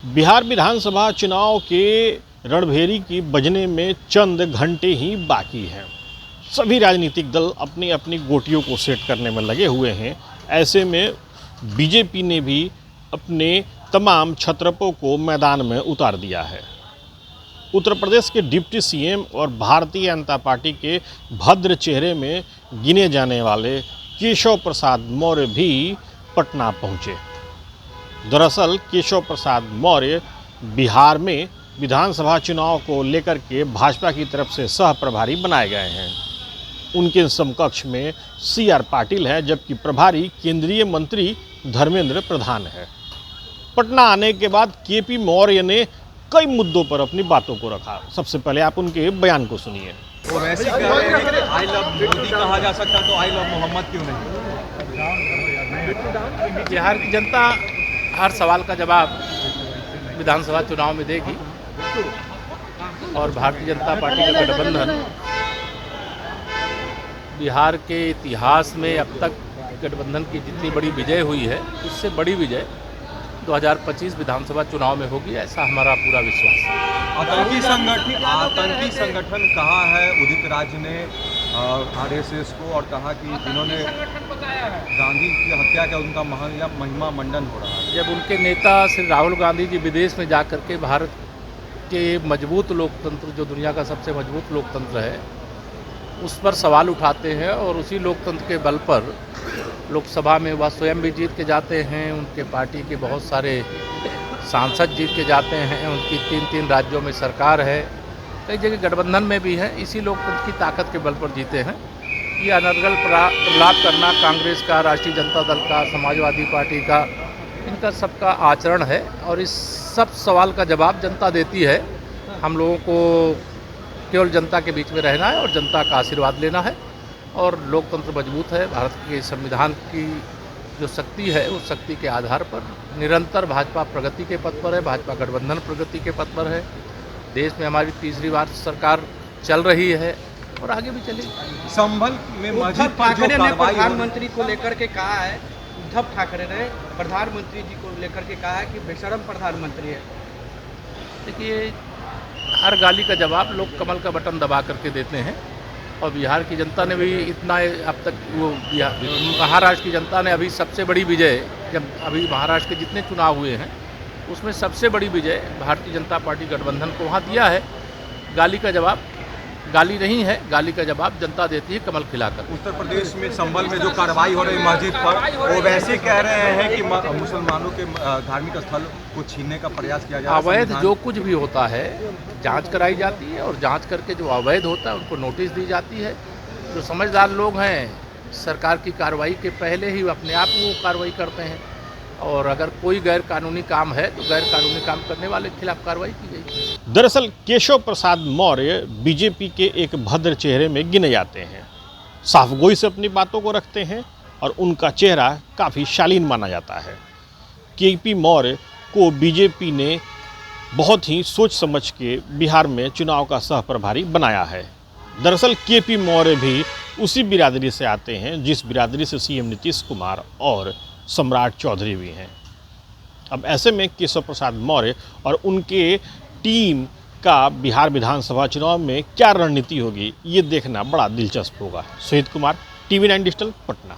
बिहार विधानसभा चुनाव के रणभेरी की बजने में चंद घंटे ही बाकी हैं। सभी राजनीतिक दल अपनी अपनी गोटियों को सेट करने में लगे हुए हैं। ऐसे में बीजेपी ने भी अपने तमाम छत्रपों को मैदान में उतार दिया है। उत्तर प्रदेश के डिप्टी सीएम और भारतीय जनता पार्टी के भद्र चेहरे में गिने जाने वाले केशव प्रसाद मौर्य भी पटना पहुंचे। दरअसल केशव प्रसाद मौर्य बिहार में विधानसभा चुनाव को लेकर के भाजपा की तरफ से सह प्रभारी बनाए गए हैं। उनके समकक्ष में सीआर पाटिल है, जबकि प्रभारी केंद्रीय मंत्री धर्मेंद्र प्रधान है। पटना आने के बाद केपी मौर्य ने कई मुद्दों पर अपनी बातों को रखा। सबसे पहले आप उनके बयान को सुनिए। वो वैसे कह रहे हैं कि आई लव मोदी कहा जा सकता, तो आई लव मोहम्मद क्यों नहीं? बिहार की जनता हर सवाल का जवाब विधानसभा चुनाव में देगी और भारतीय जनता पार्टी का गठबंधन बिहार के इतिहास में अब तक गठबंधन की जितनी बड़ी विजय हुई है, उससे बड़ी विजय 2025 विधानसभा चुनाव में होगी, ऐसा हमारा पूरा विश्वास है। आतंकी संगठन कहा है उदित राज ने आरएसएस को, और कहा कि जिन्होंने गांधी की हत्या किया उनका महिमा मंडन हो रहा है। जब उनके नेता श्री राहुल गांधी जी विदेश में जा कर के भारत के मजबूत लोकतंत्र, जो दुनिया का सबसे मजबूत लोकतंत्र है, उस पर सवाल उठाते हैं और उसी लोकतंत्र के बल पर लोकसभा में वह स्वयं भी जीत के जाते हैं, उनके पार्टी के बहुत सारे सांसद जीत के जाते हैं, उनकी 3 राज्यों में सरकार है, कई जगह गठबंधन में भी है, इसी लोकतंत्र की ताकत के बल पर जीते हैं। ये अनर्गल प्रलाप करना कांग्रेस का, राष्ट्रीय जनता दल का, समाजवादी पार्टी का, इनका सबका आचरण है और इस सब सवाल का जवाब जनता देती है। हम लोगों को केवल जनता के बीच में रहना है और जनता का आशीर्वाद लेना है और लोकतंत्र मजबूत है। भारत के संविधान की जो शक्ति है, उस शक्ति के आधार पर निरंतर भाजपा प्रगति के पथ पर है, भाजपा गठबंधन प्रगति के पथ पर है। देश में हमारी तीसरी बार सरकार चल रही है और आगे भी चलेगी। संभल में उद्धव ठाकरे ने प्रधानमंत्री को लेकर के कहा है, उद्धव ठाकरे ने प्रधानमंत्री जी को लेकर के कहा है कि बेशर्म प्रधानमंत्री है। देखिए, हर गाली का जवाब लोग कमल का बटन दबा करके देते हैं और बिहार की जनता ने भी इतना अब तक महाराष्ट्र की जनता ने अभी सबसे बड़ी विजय, जब अभी महाराष्ट्र के जितने चुनाव हुए हैं उसमें सबसे बड़ी विजय भारतीय जनता पार्टी गठबंधन को वहाँ दिया है। गाली का जवाब गाली नहीं है, गाली का जवाब जनता देती है कमल खिलाकर। उत्तर प्रदेश में संभल में जो कार्रवाई हो रही है मस्जिद पर, वो वैसे कह रहे हैं कि मुसलमानों के धार्मिक स्थल को छीनने का प्रयास किया जा रहा है। अवैध जो कुछ भी होता है जांच कराई जाती है और जांच करके जो अवैध होता है उनको नोटिस दी जाती है। जो समझदार लोग हैं सरकार की कार्रवाई के पहले ही अपने आप वो कार्रवाई करते हैं और अगर कोई गैर कानूनी काम है तो गैर कानूनी काम करने वाले के खिलाफ कार्रवाई की गई। दरअसल केशव प्रसाद मौर्य बीजेपी के एक भद्र चेहरे में गिने जाते हैं। साफगोई से अपनी बातों को रखते हैं और उनका चेहरा काफ़ी शालीन माना जाता है। केपी मौर्य को बीजेपी ने बहुत ही सोच समझ के बिहार में चुनाव का सह प्रभारी बनाया है। दरअसल केपी मौर्य भी उसी बिरादरी से आते हैं जिस बिरादरी से सीएम नीतीश कुमार और सम्राट चौधरी भी हैं। अब ऐसे में केशव प्रसाद मौर्य और उनके टीम का बिहार विधानसभा चुनाव में क्या रणनीति होगी, ये देखना बड़ा दिलचस्प होगा। Suhit Kumar, TV9 digital, Patna.